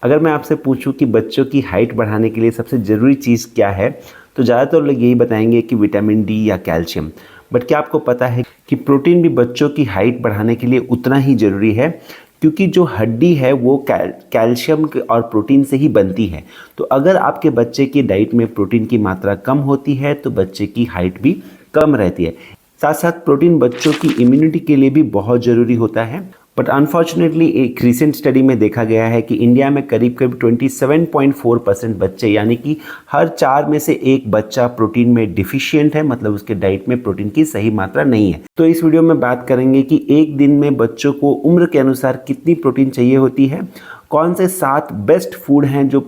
अगर मैं आपसे पूछूं कि बच्चों की हाइट बढ़ाने के लिए सबसे ज़रूरी चीज़ क्या है, तो ज़्यादातर लोग यही बताएंगे कि विटामिन डी या कैल्शियम। बट क्या आपको पता है कि प्रोटीन भी बच्चों की हाइट बढ़ाने के लिए उतना ही ज़रूरी है? क्योंकि जो हड्डी है वो कैल्शियम और प्रोटीन से ही बनती है। तो अगर आपके बच्चे की डाइट में प्रोटीन की मात्रा कम होती है तो बच्चे की हाइट भी कम रहती है। साथ साथ प्रोटीन बच्चों की इम्यूनिटी के लिए भी बहुत ज़रूरी होता है। बट अनफॉर्चुनेटली एक रिसेंट स्टडी में देखा गया है कि इंडिया में करीब करीब 27.4% बच्चे, यानी कि हर 4 में से एक बच्चा प्रोटीन में डिफिशिएंट है, मतलब उसके डाइट में प्रोटीन की सही मात्रा नहीं है। तो इस वीडियो में बात करेंगे कि एक दिन में बच्चों को उम्र के अनुसार कितनी प्रोटीन चाहिए होती है, कौन से 7 बेस्ट फूड हैं जो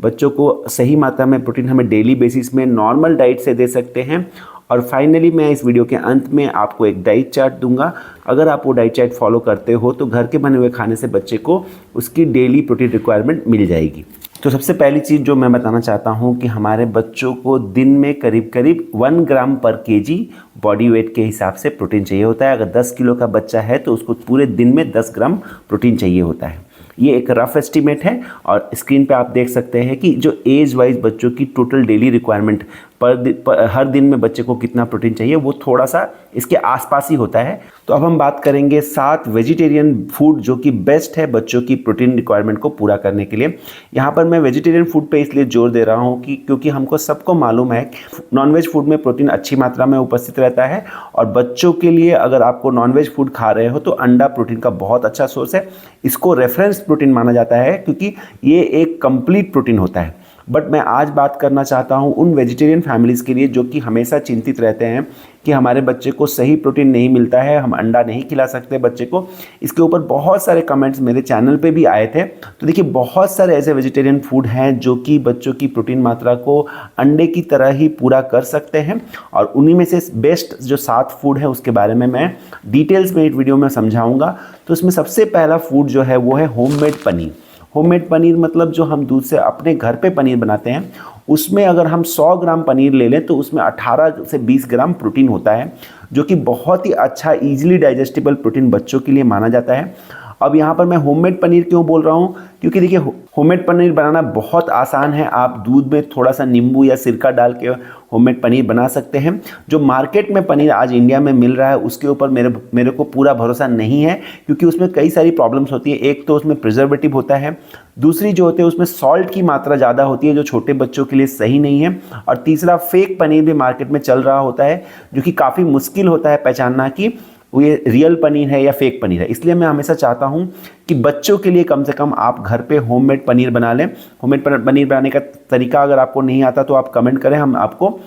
बच्चों को सही मात्रा में प्रोटीन हमें डेली बेसिस में नॉर्मल डाइट से दे सकते हैं, और फाइनली मैं इस वीडियो के अंत में आपको एक डाइट चार्ट दूंगा। अगर आप वो डाइट चार्ट फॉलो करते हो तो घर के बने हुए खाने से बच्चे को उसकी डेली प्रोटीन रिक्वायरमेंट मिल जाएगी। तो सबसे पहली चीज़ जो मैं बताना चाहता हूँ कि हमारे बच्चों को दिन में करीब करीब 1 ग्राम पर केजी बॉडी वेट के हिसाब से प्रोटीन चाहिए होता है। अगर 10 किलो का बच्चा है तो उसको पूरे दिन में 10 ग्राम प्रोटीन चाहिए होता है। ये एक रफ एस्टीमेट है और स्क्रीन पे आप देख सकते हैं कि जो एज वाइज बच्चों की टोटल डेली रिक्वायरमेंट हर दिन में बच्चे को कितना प्रोटीन चाहिए वो थोड़ा सा इसके आसपास ही होता है। तो अब हम बात करेंगे 7 वेजिटेरियन फूड जो कि बेस्ट है बच्चों की प्रोटीन रिक्वायरमेंट को पूरा करने के लिए। यहाँ पर मैं वेजिटेरियन फूड पे इसलिए जोर दे रहा हूँ कि क्योंकि हमको सबको मालूम है नॉनवेज फूड में प्रोटीन अच्छी मात्रा में उपस्थित रहता है, और बच्चों के लिए अगर आपको नॉनवेज फूड खा रहे हो तो अंडा प्रोटीन का बहुत अच्छा सोर्स है। इसको रेफरेंस प्रोटीन माना जाता है क्योंकि ये एक कंप्लीट प्रोटीन होता है। बट मैं आज बात करना चाहता हूँ उन वेजिटेरियन फैमिलीज़ के लिए जो कि हमेशा चिंतित रहते हैं कि हमारे बच्चे को सही प्रोटीन नहीं मिलता है, हम अंडा नहीं खिला सकते बच्चे को। इसके ऊपर बहुत सारे कमेंट्स मेरे चैनल पे भी आए थे। तो देखिए, बहुत सारे ऐसे वेजिटेरियन फूड हैं जो कि बच्चों की प्रोटीन मात्रा को अंडे की तरह ही पूरा कर सकते हैं, और उन्हीं में से बेस्ट जो 7 फूड है उसके बारे में मैं डिटेल्स में इस वीडियो में समझाऊँगा। तो इसमें सबसे पहला फूड जो है वो है होममेड पनीर। होममेड पनीर मतलब जो हम दूध से अपने घर पे पनीर बनाते हैं, उसमें अगर हम 100 ग्राम पनीर ले लें तो उसमें 18 से 20 ग्राम प्रोटीन होता है, जो कि बहुत ही अच्छा ईजिली डाइजेस्टिबल प्रोटीन बच्चों के लिए माना जाता है। अब यहाँ पर मैं होममेड पनीर क्यों बोल रहा हूँ, क्योंकि देखिए होममेड पनीर बनाना बहुत आसान है। आप दूध में थोड़ा सा नींबू या सिरका डाल के होममेड पनीर बना सकते हैं। जो मार्केट में पनीर आज इंडिया में मिल रहा है उसके ऊपर मेरे को पूरा भरोसा नहीं है, क्योंकि उसमें कई सारी प्रॉब्लम्स होती है। एक तो उसमें प्रिजर्वेटिव होता है, दूसरी जो होती है उसमें सॉल्ट की मात्रा ज़्यादा होती है जो छोटे बच्चों के लिए सही नहीं है, और तीसरा फेक पनीर भी मार्केट में चल रहा होता है जो कि काफ़ी मुश्किल होता है पहचानना कि वो ये रियल पनीर है या फेक पनीर है। इसलिए मैं हमेशा चाहता हूँ कि बच्चों के लिए कम से कम आप घर पे होममेड पनीर बना लें। होममेड पनीर बनाने का तरीका अगर आपको नहीं आता तो आप कमेंट करें, हम आपको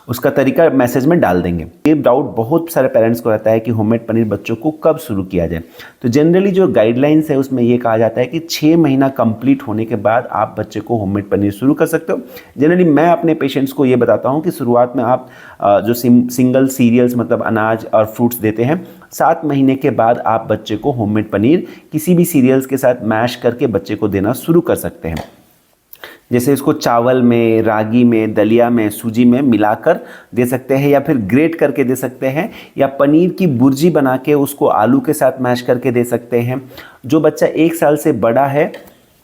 उसका तरीका मैसेज में डाल देंगे। ये डाउट बहुत सारे पेरेंट्स को रहता है कि होममेड पनीर बच्चों को कब शुरू किया जाए। तो जनरली जो गाइडलाइंस है उसमें ये कहा जाता है कि 6 महीना कंप्लीट होने के बाद आप बच्चे को होममेड पनीर शुरू कर सकते हो। जनरली मैं अपने पेशेंट्स को ये बताता हूँ कि शुरुआत में आप जो सिंगल सीरियल्स मतलब अनाज और फ्रूट्स देते हैं, 7 महीने के बाद आप बच्चे को होममेड पनीर किसी भी सीरियल्स के साथ मैश करके बच्चे को देना शुरू कर सकते हैं। जैसे इसको चावल में, रागी में, दलिया में, सूजी में मिलाकर दे सकते हैं, या फिर ग्रेट करके दे सकते हैं, या पनीर की भुर्जी बना के उसको आलू के साथ मैश करके दे सकते हैं। जो बच्चा 1 साल से बड़ा है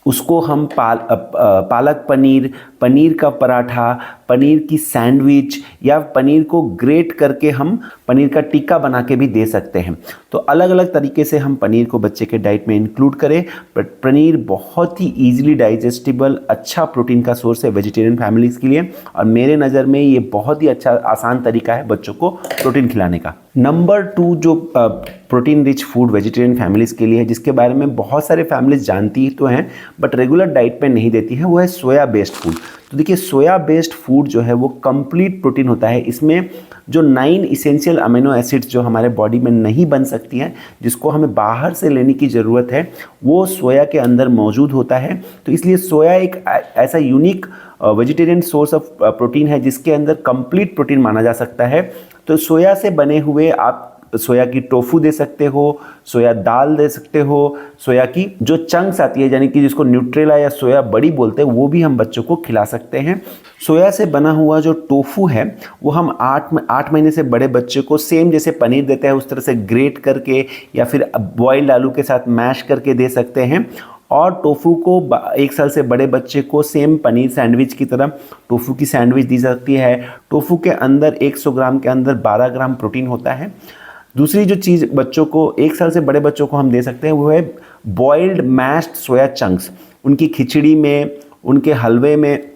उसको हम पालक पनीर, पनीर का पराठा, पनीर की सैंडविच या पनीर को ग्रेट करके हम पनीर का टिक्का बना के भी दे सकते हैं। तो अलग अलग तरीके से हम पनीर को बच्चे के डाइट में इंक्लूड करें। पनीर बहुत ही ईजिली डाइजेस्टिबल अच्छा प्रोटीन का सोर्स है वेजिटेरियन फैमिलीज़ के लिए, और मेरे नज़र में ये बहुत ही अच्छा आसान तरीका है बच्चों को प्रोटीन खिलाने का। नंबर 2 जो protein rich food vegetarian families के लिए है, जिसके बारे में बहुत सारे फैमिलीज़ जानती तो हैं बट रेगुलर डाइट पे नहीं देती है, वो है सोया बेस्ड फूड। तो देखिए, सोया बेस्ड फूड जो है वो कंप्लीट प्रोटीन होता है। इसमें जो 9 इसेंशियल अमीनो एसिड्स जो हमारे बॉडी में नहीं बन सकती हैं, जिसको हमें बाहर से लेने की ज़रूरत है, वो सोया के अंदर मौजूद होता है। तो इसलिए सोया एक ऐसा unique vegetarian source of protein है जिसके अंदर कंप्लीट प्रोटीन माना जा सकता है। तो सोया से बने हुए आप सोया की टोफू दे सकते हो, सोया दाल दे सकते हो, सोया की जो चंक्स आती है यानी कि जिसको न्यूट्रेला या सोया बड़ी बोलते हैं, वो भी हम बच्चों को खिला सकते हैं। सोया से बना हुआ जो टोफू है वो हम 8 महीने से बड़े बच्चे को सेम जैसे पनीर देते हैं उस तरह से ग्रेट करके या फिर बॉइल्ड आलू के साथ मैश करके दे सकते हैं। और टोफू को 1 साल से बड़े बच्चे को सेम पनीर सैंडविच की तरह टोफू की सैंडविच दी जाती है। टोफू के अंदर 100 ग्राम के अंदर 12 ग्राम प्रोटीन होता है। दूसरी जो चीज़ बच्चों को 1 साल से बड़े बच्चों को हम दे सकते हैं वो है बॉइल्ड मैश्ड सोया चंक्स। उनकी खिचड़ी में, उनके हलवे में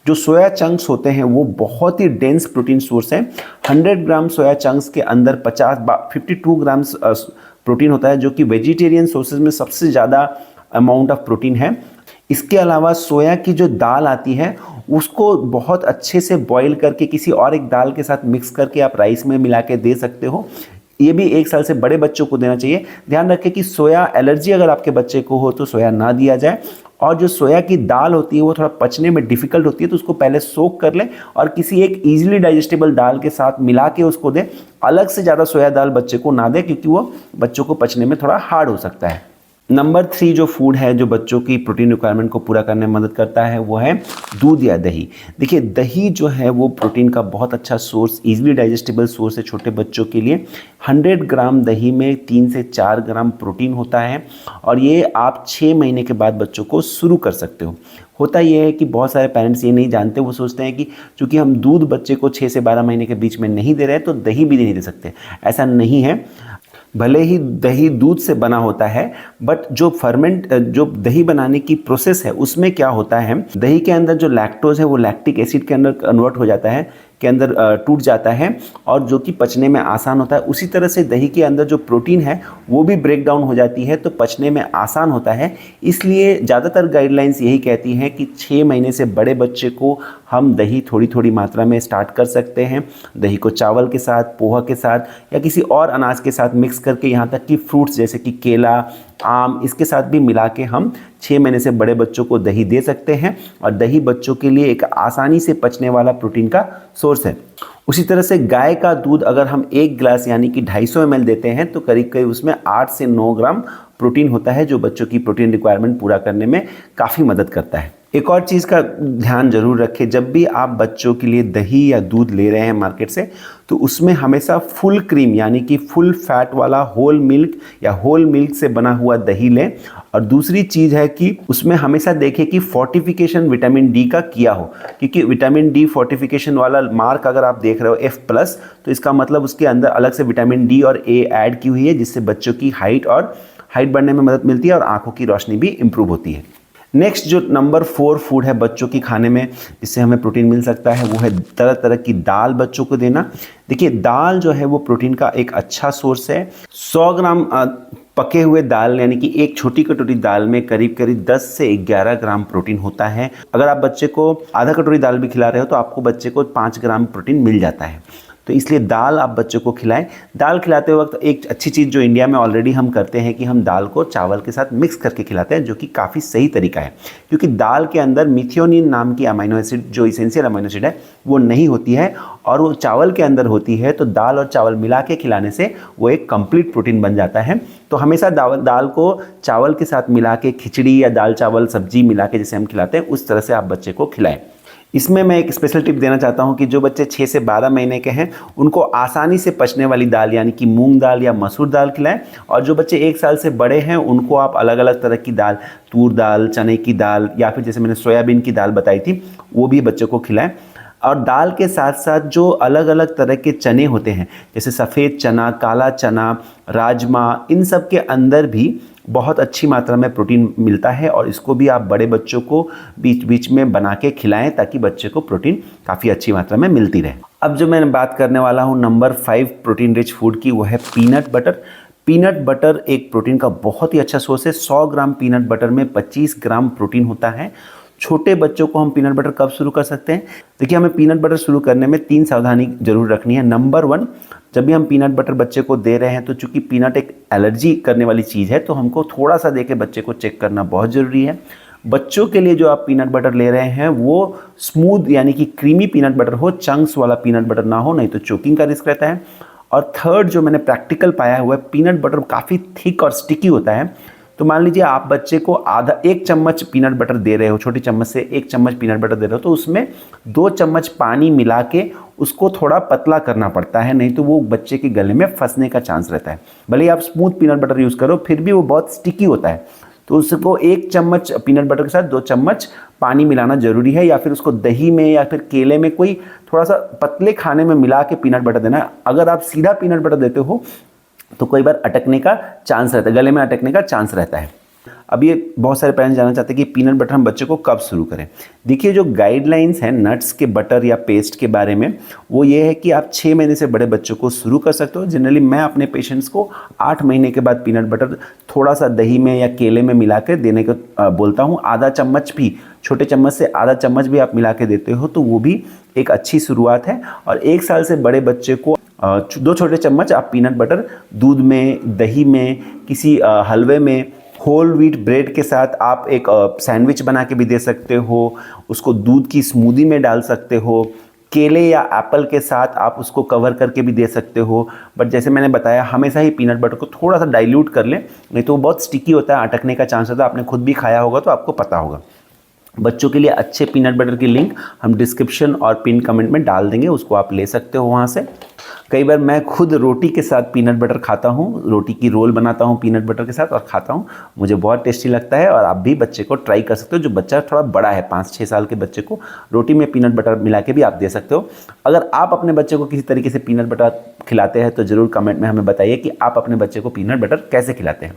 जो सोया चंक्स होते हैं वो बहुत ही डेंस प्रोटीन सोर्स है। 100 ग्राम सोया चंक्स के अंदर 52 ग्राम प्रोटीन होता है, जो कि वेजिटेरियन सोर्सेज में सबसे ज़्यादा अमाउंट ऑफ प्रोटीन है। इसके अलावा सोया की जो दाल आती है उसको बहुत अच्छे से बॉईल करके किसी और एक दाल के साथ मिक्स करके आप राइस में मिला के दे सकते हो। ये भी 1 साल से बड़े बच्चों को देना चाहिए। ध्यान रखें कि सोया एलर्जी अगर आपके बच्चे को हो तो सोया ना दिया जाए। और जो सोया की दाल होती है वो थोड़ा पचने में डिफ़िकल्ट होती है, तो उसको पहले सोक कर लें और किसी एक ईजिली डाइजेस्टेबल दाल के साथ मिला के उसको दें। अलग से ज़्यादा सोया दाल बच्चे को ना दें, क्योंकि वो बच्चों को पचने में थोड़ा हार्ड हो सकता है। नंबर 3 जो फूड है जो बच्चों की प्रोटीन रिक्वायरमेंट को पूरा करने में मदद करता है वो है दूध या दही। देखिए, दही जो है वो प्रोटीन का बहुत अच्छा सोर्स, इजीली डाइजेस्टेबल सोर्स है छोटे बच्चों के लिए। 100 ग्राम दही में 3 से 4 ग्राम प्रोटीन होता है और ये आप 6 महीने के बाद बच्चों को शुरू कर सकते हो। होता यह है कि बहुत सारे पेरेंट्स ये नहीं जानते, वो सोचते हैं कि चूँकि हम दूध बच्चे को 6 से 12 महीने के बीच में नहीं दे रहे हैं तो दही भी नहीं दे सकते। ऐसा नहीं है। भले ही दही दूध से बना होता है, बट जो दही बनाने की प्रोसेस है उसमें क्या होता है, दही के अंदर जो लैक्टोज है वो लैक्टिक एसिड के अंदर कन्वर्ट हो जाता है, के अंदर टूट जाता है और जो कि पचने में आसान होता है। उसी तरह से दही के अंदर जो प्रोटीन है वो भी ब्रेक डाउन हो जाती है, तो पचने में आसान होता है। इसलिए ज़्यादातर गाइडलाइंस यही कहती हैं कि 6 महीने से बड़े बच्चे को हम दही थोड़ी थोड़ी मात्रा में स्टार्ट कर सकते हैं। दही को चावल के साथ, पोहा के साथ या किसी और अनाज के साथ मिक्स करके, यहाँ तक कि फ्रूट्स जैसे कि केला, आम, इसके साथ भी मिला के हम 6 महीने से बड़े बच्चों को दही दे सकते हैं। और दही बच्चों के लिए एक आसानी से पचने वाला प्रोटीन का सोर्स है। उसी तरह से गाय का दूध अगर हम 1 गिलास यानी कि 250 ml देते हैं तो करीब करीब उसमें 8 से 9 ग्राम प्रोटीन होता है, जो बच्चों की प्रोटीन रिक्वायरमेंट पूरा करने में काफ़ी मदद करता है। एक और चीज़ का ध्यान जरूर रखें, जब भी आप बच्चों के लिए दही या दूध ले रहे हैं मार्केट से, तो उसमें हमेशा फुल क्रीम यानी कि फुल फैट वाला होल मिल्क या होल मिल्क से बना हुआ दही लें। और दूसरी चीज़ है कि उसमें हमेशा देखें कि फोर्टिफिकेशन विटामिन डी का किया हो, क्योंकि विटामिन डी फोर्टिफिकेशन वाला मार्क अगर आप देख रहे हो F+, तो इसका मतलब उसके अंदर अलग से विटामिन डी और ए ऐड की हुई है, जिससे बच्चों की हाइट बढ़ने में मदद मिलती है और आंखों की रोशनी भी इम्प्रूव होती है। नेक्स्ट जो नंबर 4 फूड है बच्चों की खाने में जिससे हमें प्रोटीन मिल सकता है वो है तरह तरह की दाल बच्चों को देना। देखिए, दाल जो है वो प्रोटीन का एक अच्छा सोर्स है। 100 ग्राम पके हुए दाल यानी कि एक छोटी कटोरी दाल में करीब करीब 10 से 11 ग्राम प्रोटीन होता है। अगर आप बच्चे को आधा कटोरी दाल भी खिला रहे हो तो आपको बच्चे को 5 ग्राम प्रोटीन मिल जाता है। तो इसलिए दाल आप बच्चों को खिलाएं। दाल खिलाते वक्त एक अच्छी चीज़ जो इंडिया में ऑलरेडी हम करते हैं कि हम दाल को चावल के साथ मिक्स करके खिलाते हैं, जो कि काफ़ी सही तरीका है, क्योंकि दाल के अंदर मिथियोनिन नाम की अमीनो एसिड जो इसेंशियल अमीनो एसिड है वो नहीं होती है और वो चावल के अंदर होती है। तो दाल और चावल मिला के खिलाने से वो एक कंप्लीट प्रोटीन बन जाता है। तो हमेशा दाल को चावल के साथ मिला के, खिचड़ी या दाल चावल सब्जी मिला के जैसे हम खिलाते हैं उस तरह से आप बच्चे को खिलाएं। इसमें मैं एक स्पेशल टिप देना चाहता हूं कि जो बच्चे 6 से 12 महीने के हैं उनको आसानी से पचने वाली दाल यानी कि मूंग दाल या मसूर दाल खिलाएं, और जो बच्चे 1 साल से बड़े हैं उनको आप अलग अलग तरह की दाल, तूर दाल, चने की दाल या फिर जैसे मैंने सोयाबीन की दाल बताई थी वो भी बच्चों को खिलाएं। और दाल के साथ साथ जो अलग अलग तरह के चने होते हैं जैसे सफ़ेद चना, काला चना, राजमा, इन सब के अंदर भी बहुत अच्छी मात्रा में प्रोटीन मिलता है और इसको भी आप बड़े बच्चों को बीच बीच में बना के खिलाएं ताकि बच्चे को प्रोटीन काफ़ी अच्छी मात्रा में मिलती रहे। अब जो मैं बात करने वाला हूँ नंबर 5 प्रोटीन रिच फूड की, वो है पीनट बटर। पीनट बटर एक प्रोटीन का बहुत ही अच्छा सोर्स है। 100 ग्राम पीनट बटर में 25 ग्राम प्रोटीन होता है। छोटे बच्चों को हम पीनट बटर कब शुरू कर सकते हैं? देखिए, हमें पीनट बटर शुरू करने में 3 सावधानी जरूर रखनी है। नंबर 1, जब भी हम पीनट बटर बच्चे को दे रहे हैं तो चूंकि पीनट एक एलर्जी करने वाली चीज़ है तो हमको थोड़ा सा दे के बच्चे को चेक करना बहुत ज़रूरी है। बच्चों के लिए जो आप पीनट बटर ले रहे हैं वो स्मूथ यानी कि क्रीमी पीनट बटर हो, चंक्स वाला पीनट बटर ना हो, नहीं तो चोकिंग का रिस्क रहता है। और थर्ड जो मैंने प्रैक्टिकल पाया हुआ है, पीनट बटर काफ़ी थिक और स्टिकी होता है। तो मान लीजिए आप बच्चे को 1 चम्मच पीनट बटर दे रहे हो, छोटी चम्मच से 1 चम्मच पीनट बटर दे रहे हो, तो उसमें 2 चम्मच पानी मिला के उसको थोड़ा पतला करना पड़ता है, नहीं तो वो बच्चे के गले में फंसने का चांस रहता है। भले ही आप स्मूथ पीनट बटर यूज़ करो फिर भी वो बहुत स्टिकी होता है। तो उसको 1 चम्मच पीनट बटर के साथ 2 चम्मच पानी मिलाना ज़रूरी है, या फिर उसको दही में या फिर केले में कोई थोड़ा सा पतले खाने में मिला के पीनट बटर देना है। अगर आप सीधा पीनट बटर देते हो तो कई बार अटकने का चांस रहता है, गले में अटकने का चांस रहता है। अब ये बहुत सारे पेरेंट्स जानना चाहते हैं कि पीनट बटर हम बच्चे को कब शुरू करें। देखिए, जो गाइडलाइंस हैं नट्स के बटर या पेस्ट के बारे में, वो ये है कि आप 6 महीने से बड़े बच्चों को शुरू कर सकते हो। जनरली मैं अपने पेशेंट्स को 8 महीने के बाद पीनट बटर थोड़ा सा दही में या केले में मिला के देने को बोलता हूँ। आधा चम्मच भी, छोटे चम्मच से आधा चम्मच भी आप मिला के देते हो तो वो भी एक अच्छी शुरुआत है। और 1 साल से बड़े बच्चे को 2 छोटे चम्मच आप पीनट बटर दूध में, दही में, किसी हलवे में, होल व्हीट ब्रेड के साथ आप एक सैंडविच बना के भी दे सकते हो, उसको दूध की स्मूदी में डाल सकते हो, केले या एप्पल के साथ आप उसको कवर करके भी दे सकते हो। बट जैसे मैंने बताया, हमेशा ही पीनट बटर को थोड़ा सा डाइल्यूट कर लें, नहीं तो वो बहुत स्टिकी होता है, अटकने का चांस होता है। आपने खुद भी खाया होगा तो आपको पता होगा। बच्चों के लिए अच्छे पीनट बटर की लिंक हम डिस्क्रिप्शन और पिन कमेंट में डाल देंगे, उसको आप ले सकते हो वहाँ से। कई बार मैं खुद रोटी के साथ पीनट बटर खाता हूँ, रोटी की रोल बनाता हूँ पीनट बटर के साथ और खाता हूँ, मुझे बहुत टेस्टी लगता है। और आप भी बच्चे को ट्राई कर सकते हो। जो बच्चा थोड़ा बड़ा है, 5-6 साल के बच्चे को रोटी में पीनट बटर मिला के भी आप दे सकते हो। अगर आप अपने बच्चे को किसी तरीके से पीनट बटर खिलाते हैं तो ज़रूर कमेंट में हमें बताइए कि आप अपने बच्चे को पीनट बटर कैसे खिलाते हैं।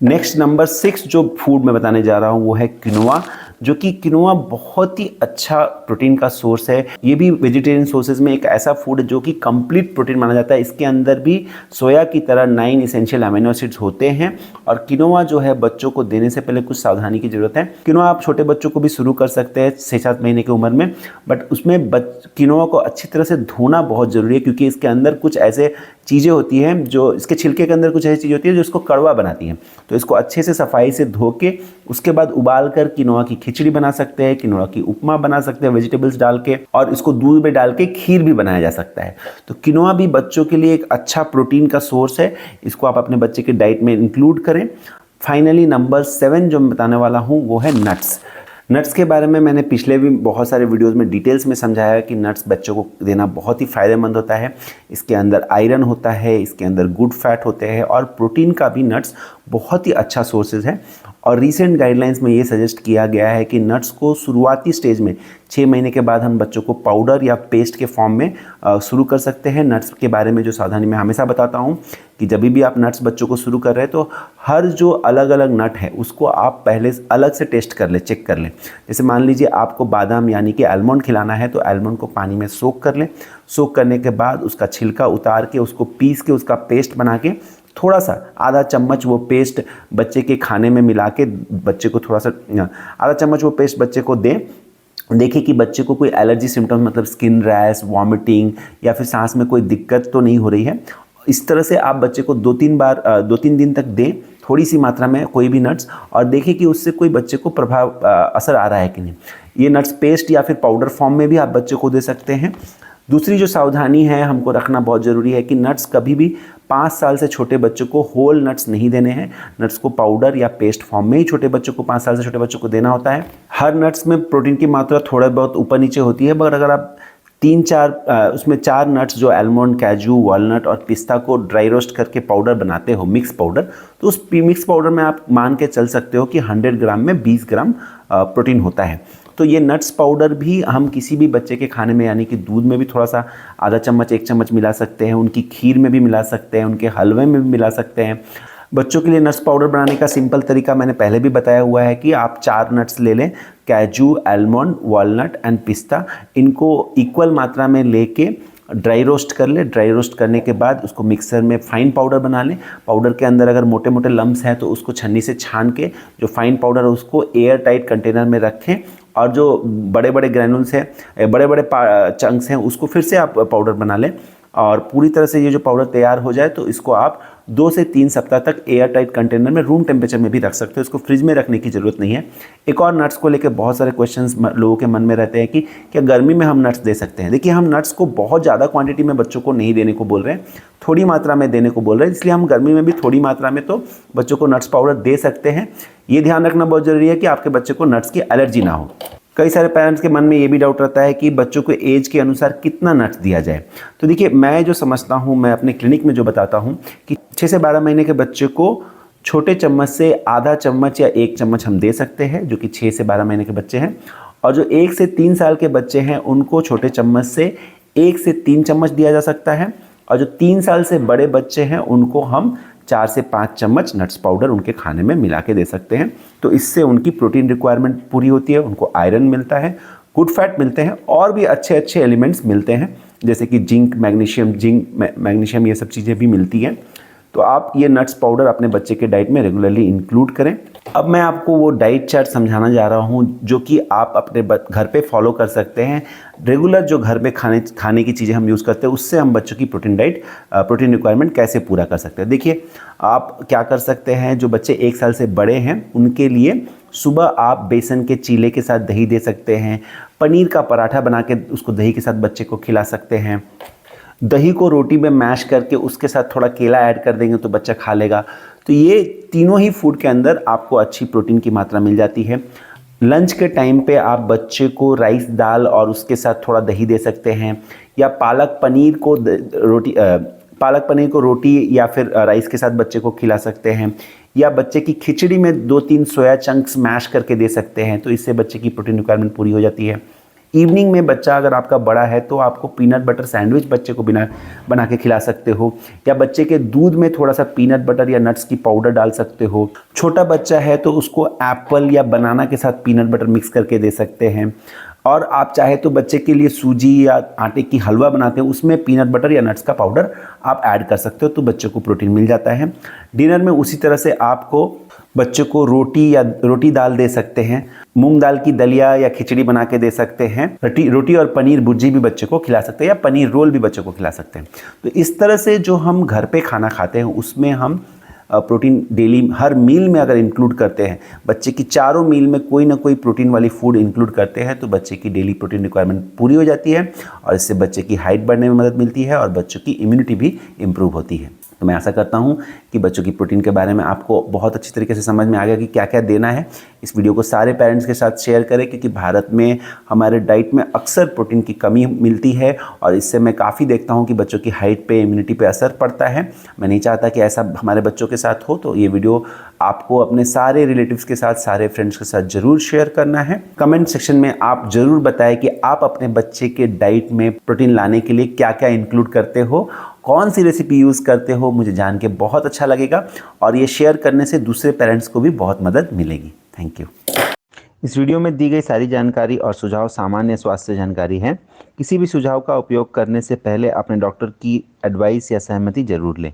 नेक्स्ट नंबर 6 जो फूड मैं बताने जा रहा हूँ वो है क्विनोआ, जो कि क्विनोआ बहुत ही अच्छा प्रोटीन का सोर्स है। ये भी वेजिटेरियन सोर्सेज में एक ऐसा फूड है जो कि कंप्लीट प्रोटीन माना जाता है। इसके अंदर भी सोया की तरह 9 इसेंशियल अमीनो एसिड्स होते हैं। और क्विनोआ जो है बच्चों को देने से पहले कुछ सावधानी की ज़रूरत है। क्विनोआ आप छोटे बच्चों को भी शुरू कर सकते हैं 6-7 महीने की उम्र में, बट उसमें क्विनोआ को अच्छी तरह से धोना बहुत ज़रूरी है, क्योंकि इसके अंदर कुछ ऐसे चीज़ें होती हैं, जो इसके छिलके के अंदर कुछ ऐसी चीज़ होती है जो इसको कड़वा बनाती हैं। तो इसको अच्छे से सफाई से धो के उसके बाद उबाल कर क्विनोआ की खिचड़ी बना सकते हैं, क्विनोआ की उपमा बना सकते हैं वेजिटेबल्स डाल के, और इसको दूध में डाल के खीर भी बनाया जा सकता है। तो क्विनोआ भी बच्चों के लिए एक अच्छा प्रोटीन का सोर्स है, इसको आप अपने बच्चे के डाइट में इंक्लूड करें। फाइनली नंबर 7 जो मैं बताने वाला हूँ वो है नट्स। नट्स के बारे में मैंने पिछले भी बहुत सारे वीडियोस में डिटेल्स में समझाया है कि नट्स बच्चों को देना बहुत ही फ़ायदेमंद होता है। इसके अंदर आयरन होता है, इसके अंदर गुड फैट होते हैं, और प्रोटीन का भी नट्स बहुत ही अच्छा सोर्सेज है। और रीसेंट गाइडलाइंस में ये सजेस्ट किया गया है कि नट्स को शुरुआती स्टेज में 6 महीने के बाद हम बच्चों को पाउडर या पेस्ट के फॉर्म में शुरू कर सकते हैं। नट्स के बारे में जो सावधानी मैं हमेशा बताता हूँ कि जब भी आप नट्स बच्चों को शुरू कर रहे हैं तो हर जो अलग अलग नट है उसको आप पहले अलग से टेस्ट कर लें, चेक कर लें। जैसे मान लीजिए आपको बादाम यानी कि आलमंड खिलाना है, तो आलमंड को पानी में सोक कर लें। सोक करने के बाद उसका छिलका उतार के उसको पीस के उसका पेस्ट बना के थोड़ा सा आधा चम्मच वो पेस्ट बच्चे के खाने में मिला के बच्चे को थोड़ा सा आधा चम्मच वो पेस्ट बच्चे को दें। देखिए कि बच्चे को कोई एलर्जी सिम्टम्स मतलब स्किन रैश, वॉमिटिंग या फिर सांस में कोई दिक्कत तो नहीं हो रही है। इस तरह से आप बच्चे को 2-3 दिन तक दें, थोड़ी सी मात्रा में कोई भी नट्स, और देखिए कि उससे कोई बच्चे को प्रभाव असर आ रहा है कि नहीं। ये नट्स पेस्ट या फिर पाउडर फॉर्म में भी आप बच्चे को दे सकते हैं। दूसरी जो सावधानी है हमको रखना बहुत ज़रूरी है कि नट्स कभी भी 5 साल से छोटे बच्चों को होल नट्स नहीं देने हैं। नट्स को पाउडर या पेस्ट फॉर्म में ही छोटे बच्चों को 5 साल से छोटे बच्चों को देना होता है। हर नट्स में प्रोटीन की मात्रा थोड़ा बहुत ऊपर नीचे होती है, मगर अगर आप 3-4 उसमें 4 नट्स जो आलमंड, काजू, वॉलनट और पिस्ता को ड्राई रोस्ट करके पाउडर बनाते हो, मिक्स पाउडर, तो उस मिक्स पाउडर में आप मान के चल सकते हो कि 100 ग्राम में 20 ग्राम प्रोटीन होता है। तो ये नट्स पाउडर भी हम किसी भी बच्चे के खाने में यानी कि दूध में भी थोड़ा सा आधा चम्मच 1 चम्मच मिला सकते हैं, उनकी खीर में भी मिला सकते हैं, उनके हलवे में भी मिला सकते हैं। बच्चों के लिए नट्स पाउडर बनाने का सिंपल तरीका मैंने पहले भी बताया हुआ है कि आप 4 नट्स ले लें, काजू, आलमंड, वॉलनट एंड पिस्ता। इनको इक्वल मात्रा में लेके ड्राई रोस्ट कर ले। ड्राई रोस्ट करने के बाद उसको मिक्सर में फाइन पाउडर बना लें। पाउडर के अंदर अगर मोटे मोटे लम्स हैं तो उसको छन्नी से छान के जो फाइन पाउडर है उसको एयर टाइट कंटेनर में रखें, और जो बड़े बड़े ग्रैनुल्स हैं, बड़े बड़े चंक्स हैं, उसको फिर से आप पाउडर बना लें। और पूरी तरह से ये जो पाउडर तैयार हो जाए तो इसको आप 2 से 3 सप्ताह तक एयर टाइट कंटेनर में रूम टेम्परेचर में भी रख सकते हो। इसको फ्रिज में रखने की ज़रूरत नहीं है। एक और नट्स को लेकर बहुत सारे क्वेश्चंस लोगों के मन में रहते हैं कि क्या गर्मी में हम नट्स दे सकते हैं। देखिए, हम नट्स को बहुत ज़्यादा क्वांटिटी में बच्चों को नहीं देने को बोल रहे हैं, थोड़ी मात्रा में देने को बोल रहे हैं। इसलिए हम गर्मी में भी थोड़ी मात्रा में तो बच्चों को नट्स पाउडर दे सकते हैं। ये ध्यान रखना बहुत ज़रूरी है कि आपके बच्चे को नट्स की एलर्जी ना हो। कई सारे पेरेंट्स के मन में ये भी डाउट रहता है कि बच्चों को एज के अनुसार कितना नट्स दिया जाए। तो देखिए, मैं जो समझता हूँ, मैं अपने क्लिनिक में जो बताता हूँ कि 6 से 12 महीने के बच्चे को छोटे चम्मच से आधा चम्मच या 1 चम्मच हम दे सकते हैं, जो कि 6 से 12 महीने के बच्चे हैं। और जो 1 से 3 साल के बच्चे हैं उनको छोटे चम्मच से 1 से 3 चम्मच दिया जा सकता है। और जो 3 साल से बड़े बच्चे हैं उनको हम 4 से 5 चम्मच नट्स पाउडर उनके खाने में मिला के दे सकते हैं। तो इससे उनकी प्रोटीन रिक्वायरमेंट पूरी होती है, उनको आयरन मिलता है, गुड फैट मिलते हैं और भी अच्छे अच्छे एलिमेंट्स मिलते हैं, जैसे कि जिंक, मैग्नीशियम ये सब चीज़ें भी मिलती हैं। तो आप ये नट्स पाउडर अपने बच्चे के डाइट में रेगुलरली इंक्लूड करें। अब मैं आपको वो डाइट चार्ट समझाना जा रहा हूँ जो कि आप अपने घर पे फॉलो कर सकते हैं। रेगुलर जो घर पे खाने की चीज़ें हम यूज़ करते हैं उससे हम बच्चों की प्रोटीन रिक्वायरमेंट कैसे पूरा कर सकते हैं। देखिए, आप क्या कर सकते हैं, जो बच्चे 1 साल से बड़े हैं उनके लिए सुबह आप बेसन के चीले के साथ दही दे सकते हैं। पनीर का पराठा बना के उसको दही के साथ बच्चे को खिला सकते हैं। दही को रोटी में मैश करके उसके साथ थोड़ा केला ऐड कर देंगे तो बच्चा खा लेगा। तो ये तीनों ही फूड के अंदर आपको अच्छी प्रोटीन की मात्रा मिल जाती है। लंच के टाइम पे आप बच्चे को राइस दाल और उसके साथ थोड़ा दही दे सकते हैं, या पालक पनीर को रोटी या फिर राइस के साथ बच्चे को खिला सकते हैं, या बच्चे की खिचड़ी में 2-3 सोया चंक्स मैश करके दे सकते हैं। तो इससे बच्चे की प्रोटीन रिक्वायरमेंट पूरी हो जाती है। इवनिंग में बच्चा अगर आपका बड़ा है तो आपको पीनट बटर सैंडविच बच्चे को बना के खिला सकते हो, या बच्चे के दूध में थोड़ा सा पीनट बटर या नट्स की पाउडर डाल सकते हो। छोटा बच्चा है तो उसको एप्पल या बनाना के साथ पीनट बटर मिक्स करके दे सकते हैं। और आप चाहे तो बच्चे के लिए सूजी या आटे की हलवा बनाते हैं, उसमें पीनट बटर या नट्स का पाउडर आप ऐड कर सकते हो, तो बच्चे को प्रोटीन मिल जाता है। डिनर में उसी तरह से आपको बच्चे को रोटी दाल दे सकते हैं, मूंग दाल की दलिया या खिचड़ी बना के दे सकते हैं। रोटी और पनीर भुर्जी भी बच्चे को खिला सकते हैं, या पनीर रोल भी बच्चे को खिला सकते हैं। तो इस तरह से जो हम घर पे खाना खाते हैं उसमें हम प्रोटीन डेली हर मील में अगर इंक्लूड करते हैं, बच्चे की चारों मील में कोई ना कोई प्रोटीन वाली फूड इंक्लूड करते हैं, तो बच्चे की डेली प्रोटीन रिक्वायरमेंट पूरी हो जाती है और इससे बच्चे की हाइट बढ़ने में मदद मिलती है और बच्चों की इम्यूनिटी भी इम्प्रूव होती है। तो मैं आशा करता हूँ कि बच्चों की प्रोटीन के बारे में आपको बहुत अच्छी तरीके से समझ में आ गया कि क्या क्या देना है। इस वीडियो को सारे पेरेंट्स के साथ शेयर करें, क्योंकि भारत में हमारे डाइट में अक्सर प्रोटीन की कमी मिलती है और इससे मैं काफ़ी देखता हूँ कि बच्चों की हाइट पे, इम्यूनिटी पे असर पड़ता है। मैं नहीं चाहता कि ऐसा हमारे बच्चों के साथ हो, तो ये वीडियो आपको अपने सारे रिलेटिव्स के साथ, सारे फ्रेंड्स के साथ ज़रूर शेयर करना है। कमेंट सेक्शन में आप ज़रूर बताएं कि आप अपने बच्चे के डाइट में प्रोटीन लाने के लिए क्या क्या इंक्लूड करते हो, कौन सी रेसिपी यूज़ करते हो। मुझे जान के बहुत अच्छा लगेगा और ये शेयर करने से दूसरे पेरेंट्स को भी बहुत मदद मिलेगी। Thank you. इस वीडियो में दी गई सारी जानकारी और सुझाव सामान्य स्वास्थ्य जानकारी हैं। किसी भी सुझाव का उपयोग करने से पहले अपने डॉक्टर की एडवाइस या सहमति जरूर लें।